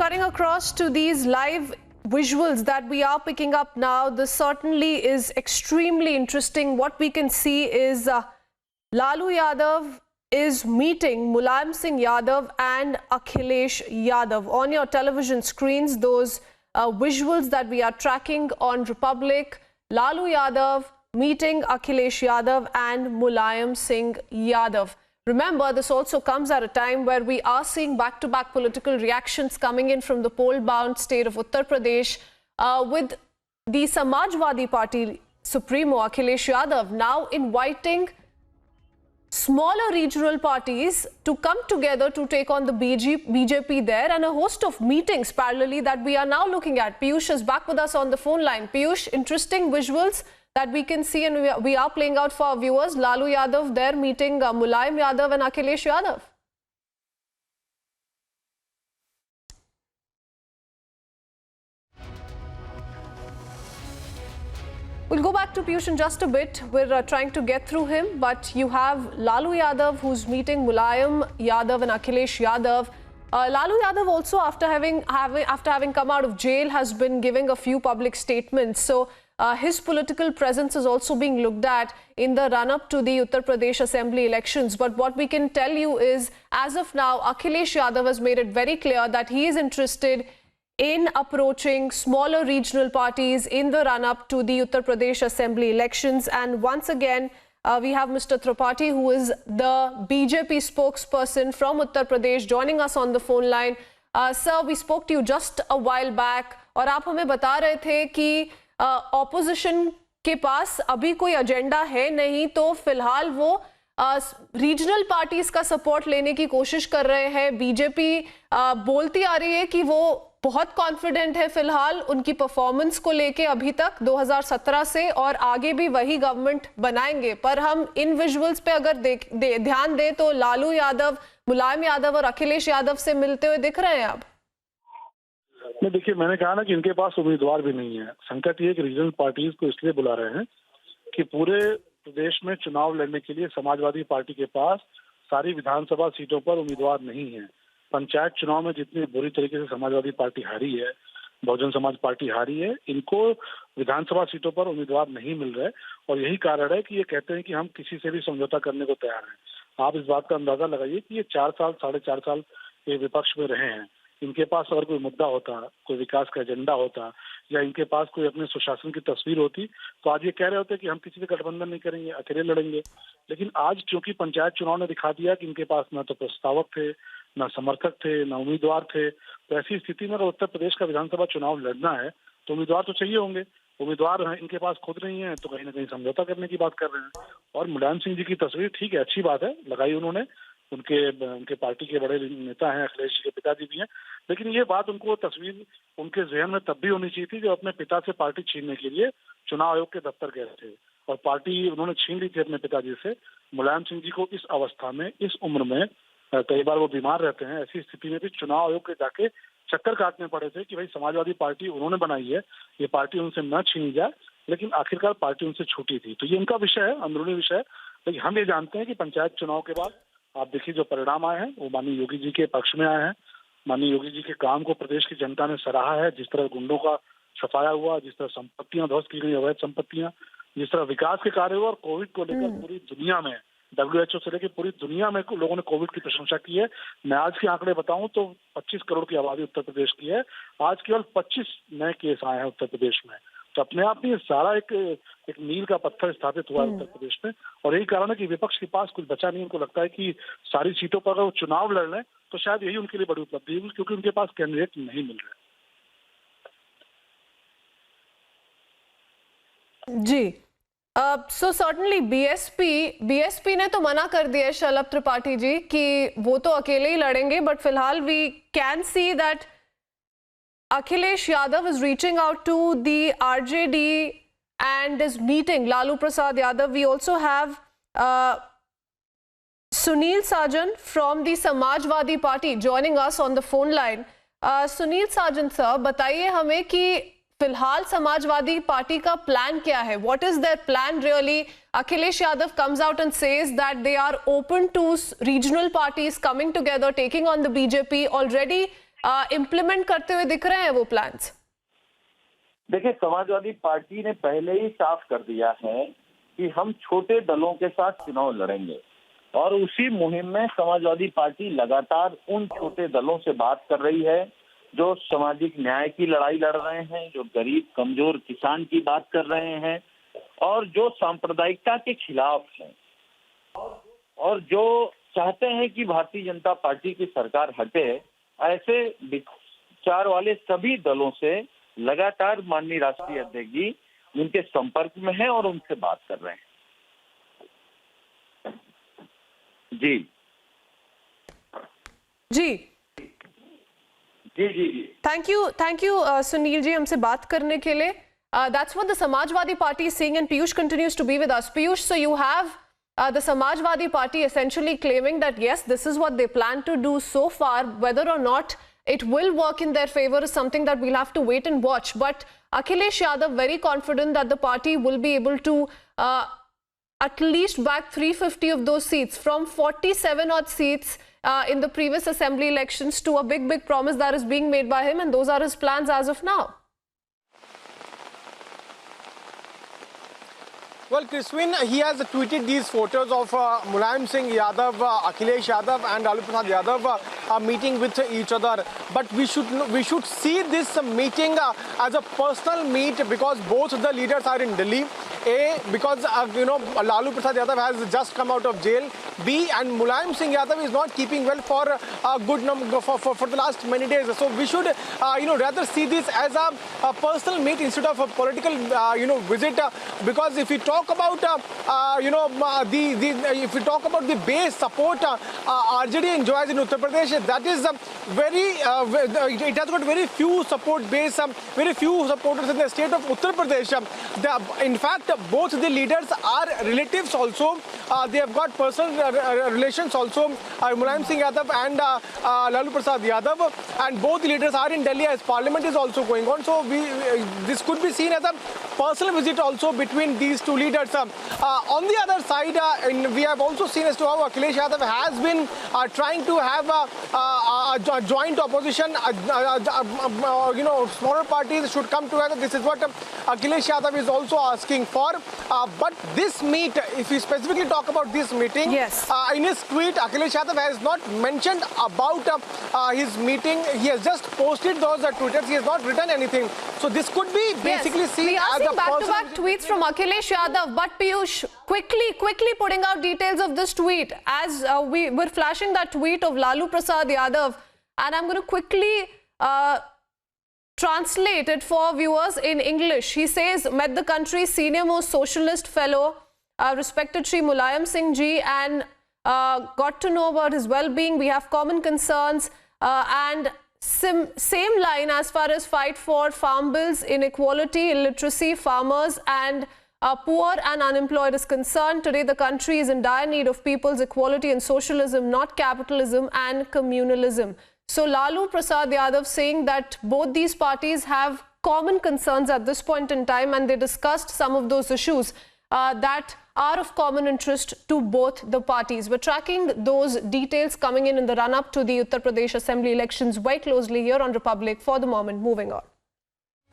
cutting across to these live visuals that we are picking up now. This certainly is extremely interesting. What we can see is Lalu Yadav is meeting Mulayam Singh Yadav and Akhilesh Yadav. On your television screens, those visuals that we are tracking on Republic, Lalu Yadav meeting Akhilesh Yadav and Mulayam Singh Yadav. Remember, this also comes at a time where we are seeing back-to-back political reactions coming in from the poll-bound state of Uttar Pradesh, with the Samajwadi Party Supremo Akhilesh Yadav now inviting smaller regional parties to come together to take on the BJP there, and a host of meetings parallelly that we are now looking at. Piyush is back with us on the phone line. Piyush, interesting visuals that we can see and we are playing out for our viewers. Lalu Yadav there meeting Mulayam Yadav and Akhilesh Yadav. We'll go back to Piyush in just a bit. We're trying to get through him, but you have Lalu Yadav who's meeting Mulayam Yadav and Akhilesh Yadav. Lalu Yadav also, after having come out of jail, has been giving a few public statements. So his political presence is also being looked at in the run-up to the Uttar Pradesh Assembly elections. But what we can tell you is, as of now, Akhilesh Yadav has made it very clear that he is interested in approaching smaller regional parties in the run-up to the Uttar Pradesh Assembly elections. And once again, we have Mr. Tripathi, who is the BJP spokesperson from Uttar Pradesh, joining us on the phone line. Sir, we spoke to you just a while back, और आप हमें बता रहे थे कि opposition के पास अभी कोई एजेंडा है नहीं, तो फिलहाल वो रीजनल पार्टीज का सपोर्ट लेने की कोशिश कर रहे हैं. बीजेपी बोलती आ रही है कि वो बहुत कॉन्फिडेंट है फिलहाल उनकी परफॉर्मेंस को लेके अभी तक 2017 से, और आगे भी वही गवर्नमेंट बनाएंगे. पर हम इन विजुअल्स पे अगर ध्यान दें तो लालू यादव, मुलायम यादव और अखिलेश यादव से मिलते हुए दिख रहे हैं अब. नहीं, देखिए, मैंने कहा ना कि इनके पास उम्मीदवार भी नहीं है. संकट ये कि रीजनल पार्टीज को इसलिए बुला रहे हैं कि पूरे प्रदेश में चुनाव लड़ने के लिए समाजवादी पार्टी के पास सारी विधानसभा सीटों पर उम्मीदवार नहीं है. पंचायत चुनाव में जितनी बुरी तरीके से समाजवादी पार्टी हारी है, बहुजन समाज पार्टी हारी है, इनको विधानसभा सीटों पर उम्मीदवार नहीं मिल रहे. और यही कारण है कि ये कहते हैं कि हम किसी से भी समझौता करने को तैयार हैं. आप इस बात का अंदाजा लगाइए कि ये 4 साल 4.5 साल ये विपक्ष में रहे हैं. इनके पास अगर कोई मुद्दा होता, कोई विकास का एजेंडा होता, या इनके पास कोई अपने सुशासन की तस्वीर होती, तो आज ये कह रहे होते कि हम किसी से गठबंधन नहीं करेंगे, अकेले लड़ेंगे. लेकिन आज चूंकि पंचायत चुनाव ने दिखा दिया कि इनके पास न तो प्रस्तावक थे, न समर्थक थे, न उम्मीदवार थे, तो ऐसी स्थिति में अगर उत्तर प्रदेश का विधानसभा चुनाव लड़ना है तो उम्मीदवार तो चाहिए होंगे. उम्मीदवार इनके पास खुद नहीं है, तो कहीं ना कहीं समझौता करने की बात कर रहे हैं. और मुलायम सिंह जी की तस्वीर, ठीक है, अच्छी बात है, लगाई उन्होंने. उनके पार्टी के बड़े नेता हैं, अखिलेश जी के पिताजी भी हैं. लेकिन ये बात उनको तस्वीर उनके जहन में तब भी होनी चाहिए थी जब अपने पिता से पार्टी छीनने के लिए चुनाव आयोग के दफ्तर गए थे, और पार्टी उन्होंने छीन ली थी अपने पिताजी से. मुलायम सिंह जी को इस अवस्था में, इस उम्र में, कई बार वो बीमार रहते हैं, ऐसी स्थिति में भी चुनाव आयोग के जाके चक्कर काटने पड़े थे कि भाई समाजवादी पार्टी उन्होंने बनाई है, ये पार्टी उनसे न छीनी जाए. लेकिन आखिरकार पार्टी उनसे छूटी थी. तो ये उनका विषय है, अंदरूनी विषय है. लेकिन हम ये जानते हैं कि पंचायत चुनाव के बाद आप देखिए जो परिणाम आए हैं वो माननीय योगी जी के पक्ष में आए हैं. माननीय योगी जी के काम को प्रदेश की जनता ने सराहा है. जिस तरह गुंडों का सफाया हुआ, जिस तरह संपत्तियां ध्वस्त की गई, अवैध संपत्तियां, जिस तरह विकास के कार्य हुआ, और कोविड को लेकर पूरी दुनिया में, WHO से लेकर पूरी दुनिया में लोगों ने कोविड की प्रशंसा की है. मैं आज के आंकड़े बताऊं तो 25 करोड़ की आबादी उत्तर प्रदेश की है. आज केवल 25 नए केस आए हैं उत्तर प्रदेश में. तो अपने आप में सारा एक मील का पत्थर स्थापित हुआ है उत्तर प्रदेश में. और यही कारण है कि विपक्ष के पास कुछ बचा नहीं. उनको लगता है कि सारी सीटों पर अगर वो चुनाव लड़ लें तो शायद यही उनके लिए बड़ी उपलब्धि होगी, क्योंकि उनके पास कैंडिडेट नहीं मिल रहे. जी, सो सर्टनली बीएसपी ने तो मना कर दिया है, शलभ त्रिपाठी जी, कि वो तो अकेले ही लड़ेंगे. बट फिलहाल we can see that Akhilesh Yadav is reaching out to the RJD and is meeting Lalu Prasad Yadav. We also have Sunil Sajan from the Samajwadi Party joining us on the phone line. Sunil Sajan sir, बताइए हमें कि फिलहाल Samajwadi party का plan क्या है? What is their plan really? Akhilesh Yadav comes out and says that they are open to regional parties coming together, taking on the BJP. Already implement करते हुए दिख रहे हैं वो प्लान्स? देखिए, समाजवादी पार्टी ने पहले ही साफ कर दिया है कि हम छोटे दलों के साथ चुनाव लड़ेंगे, और उसी मुहिम में समाजवादी पार्टी लगातार उन छोटे दलों से बात कर रही है जो सामाजिक न्याय की लड़ाई लड़ रहे हैं, जो गरीब कमजोर किसान की बात कर रहे हैं, और जो सांप्रदायिकता के खिलाफ हैं, और जो चाहते हैं कि भारतीय जनता पार्टी की सरकार हटे। ऐसे विचार वाले सभी दलों से लगातार माननीय राष्ट्रीय अध्यक्ष जी उनके संपर्क में है और उनसे बात कर रहे हैं। जी जी जी जी जी थैंक यू सुनील जी हमसे बात करने के लिए. That's what the Samajwadi Party is saying, and Piyush continues to be with us. Piyush, so you have the Samajwadi Party essentially claiming that yes, this is what they plan to do so far. Whether or not it will work in their favor is something that we'll have to wait and watch. But Akhilesh Yadav very confident that the party will be able to at least bag 350 of those seats from 47 odd seats in the previous assembly elections to a big promise that is being made by him, and those are his plans as of now. Well, Chriswin, he has tweeted these photos of Mulayam Singh Yadav, Akhilesh Yadav and Lalu Prasad Yadav meeting with each other. But we should see this meeting as a personal meet, because both the leaders are in Delhi. A, because Lalu Prasad Yadav has just come out of jail. B, and Mulayam Singh Yadav is not keeping well for a good number for the last many days. So we should rather see this as a personal meet instead of a political visit, because if we talk about if we talk about the base support RJD enjoys in Uttar Pradesh, that is it has got very few support base, very few supporters in the state of Uttar Pradesh. In fact, both the leaders are relatives also. They have got personal relations also, Mulayam Singh Yadav and Lalu Prasad Yadav, and both leaders are in Delhi as parliament is also going on. So this could be seen as a personal visit also between these two leaders. On the other side, we have also seen as to how Akhilesh Yadav has been trying to have a joint opposition. Smaller parties should come together. This is what Akhilesh Yadav is also asking for. But this meet, if we specifically talk about this meeting, yes. In his tweet, Akhilesh Yadav has not mentioned about his meeting. He has just posted those tweets. He has not written anything. So this could be basically seen as a back-to-back tweets from Akhilesh Yadav. But Piyush, quickly putting out details of this tweet, as we were flashing that tweet of Lalu Prasad Yadav, and I'm going to quickly translate it for viewers in English. He says, met the country's senior most socialist fellow, respected Shri Mulayam Singh ji, and got to know about his well-being. We have common concerns, and same line as far as fight for farm bills, inequality, illiteracy, farmers and poor and unemployed is concerned. Today the country is in dire need of people's equality and socialism, not capitalism and communalism. So Lalu Prasad Yadav saying that both these parties have common concerns at this point in time, and they discussed some of those issues that are of common interest to both the parties. We're tracking those details coming in the run-up to the Uttar Pradesh Assembly elections very closely here on Republic. For the moment, moving on.